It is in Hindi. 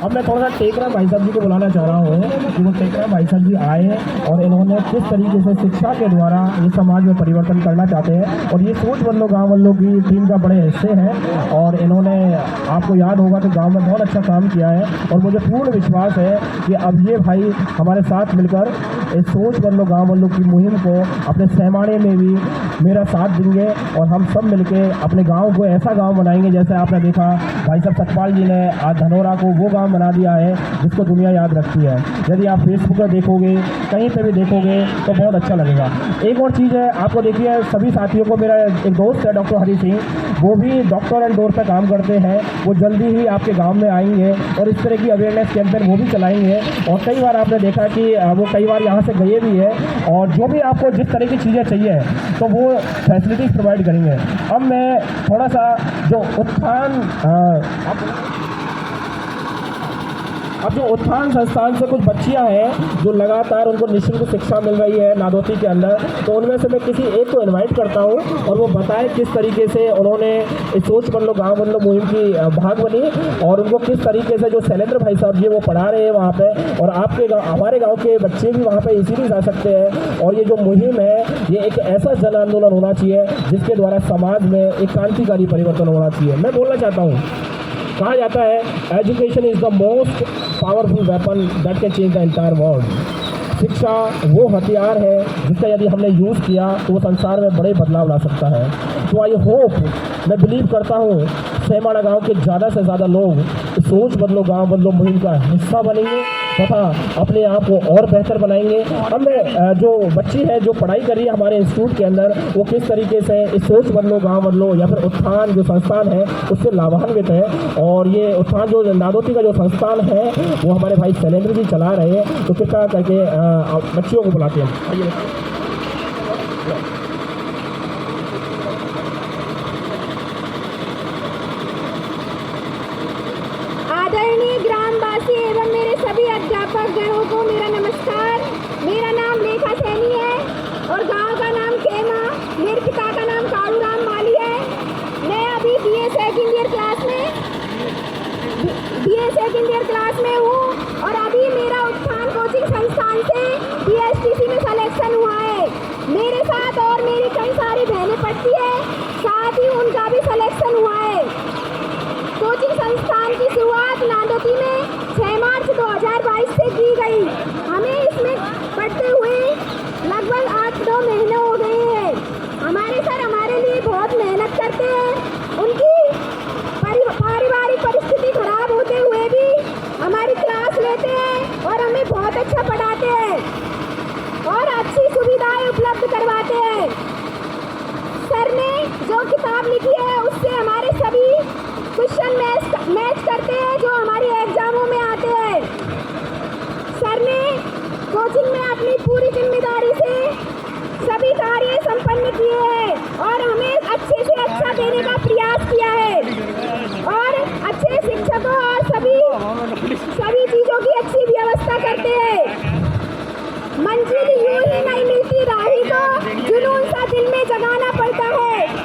अब मैं थोड़ा सा टेकराम भाई साहब जी को बुलाना चाह रहा हूँ कि वो टेकराम भाई साहब जी आए और इन्होंने किस तरीके से शिक्षा के द्वारा ये समाज में परिवर्तन करना चाहते हैं। और ये सोच बदलो गाँव वालों की टीम का बड़े हिस्से हैं और इन्होंने, आपको याद होगा कि गाँव में बहुत अच्छा काम किया है और मुझे पूर्ण विश्वास है कि अब ये भाई हमारे साथ मिलकर इस सोच बदलो गाँव वालों की मुहिम को अपने सहमाने में भी मेरा साथ देंगे और हम सब मिलके अपने गांव को ऐसा गांव बनाएंगे। जैसे आपने देखा भाई साहब सतपाल जी ने आज धनौरा को वो गांव बना दिया है जिसको दुनिया याद रखती है। यदि आप फेसबुक पर देखोगे, कहीं पे भी देखोगे तो बहुत अच्छा लगेगा। एक और चीज़ है, आपको देखिए सभी साथियों को, मेरा एक दोस्त है डॉक्टर हरी सिंह, वो भी डॉक्टर एंड डोर पर काम करते हैं। वो जल्दी ही आपके गाँव में आएंगे और इस तरह की अवेयरनेस कैंपेन वो भी चलाएंगे। और कई बार आपने देखा कि वो कई बार यहाँ से गए भी है और जो भी आपको जिस तरह की चीज़ें चाहिए तो वो फैसिलिटीज़ प्रोवाइड करेंगे। अब मैं थोड़ा सा जो उत्थान अब जो उत्थान संस्थान से कुछ बच्चियां हैं जो लगातार उनको निःशुल्क शिक्षा मिल रही है नादोती के अंदर, तो उनमें से मैं किसी एक को इनवाइट करता हूं और वो बताए किस तरीके से उन्होंने इस सोच बदलो गाँव बदलो मुहिम की भाग बनी और उनको किस तरीके से जो शैलेंद्र भाई साहब जी वो पढ़ा रहे हैं वहाँ पे, और आपके हमारे गाँव के बच्चे भी वहाँ पर इसीलिए जा सकते हैं। और ये जो मुहिम है ये एक ऐसा जन आंदोलन होना चाहिए जिसके द्वारा समाज में एक क्रांतिकारी परिवर्तन होना चाहिए। मैं बोलना चाहता हूँ, कहा जाता है education is the most powerful weapon that can change the entire world. शिक्षा वो हथियार है जिसका यदि हमने यूज़ किया तो वो संसार में बड़े बदलाव ला सकता है। तो आई होप, मैं बिलीव करता हूँ सहमाड़ा गांव के ज़्यादा से ज़्यादा लोग सोच बदलो गांव बदलो मुहिम का हिस्सा बनेंगे तथा अपने आप को और बेहतर बनाएंगे। अब मैं जो बच्ची है जो पढ़ाई कर रही है हमारे इंस्टीट्यूट के अंदर, वो किस तरीके से इस सोच बदलो गाँव बदलो या फिर उत्थान जो संस्थान है उससे लाभान्वित है। और ये उत्थान जो नादोती का जो संस्थान है वो हमारे भाई शैलेंद्र जी चला रहे हैं। तो कृपया करके बच्चियों को बुलाते हैं। आइए। आदरणीय ग्रामवासी एवं मेरे सभी अध्यापक गणों को मेरा नमस्कार। मेरा नाम लेखा सैनी है और गांव का नाम खेमा, मेरे पिता का नाम कालूराम माली है। मैं अभी बीए सेकंड ईयर क्लास में हूँ और अभी मेरा उत्थान कोचिंग संस्थान से बीएसटीसी में सिलेक्शन हुआ है। मेरे साथ और मेरी कई सारी बहनें पढ़ती है, साथ ही उनका भी सिलेक्शन हुआ है। कोचिंग संस्थान की शुरुआत नादोती में 6 मार्च 2022 से की गई। हमें इसमें पढ़ते हुए लगभग 8-9 महीने हो गए हैं। हमारे सर हमारे लिए बहुत मेहनत करते हैं। उनकी पारिवारिक परिस्थिति खराब होते हुए भी हमारी क्लास लेते हैं और हमें बहुत अच्छा पढ़ाते हैं और अच्छी सुविधाएं उपलब्ध करवाते हैं। सर ने जो किताब लिखी है उससे हमारे सभी क्वेश्चन मैच करते हैं जो हमारी एग्जामों में आते हैं। सर ने कोचिंग में अपनी पूरी जिम्मेदारी से सभी कार्य संपन्न किए हैं और हमें अच्छे से अच्छा देने का प्रयास किया है और अच्छे शिक्षकों और सभी चीज़ों की अच्छी व्यवस्था करते हैं। मंजिल यूं ही नहीं मिलती, राही को जुनून सा दिल में जगाना पड़ता है।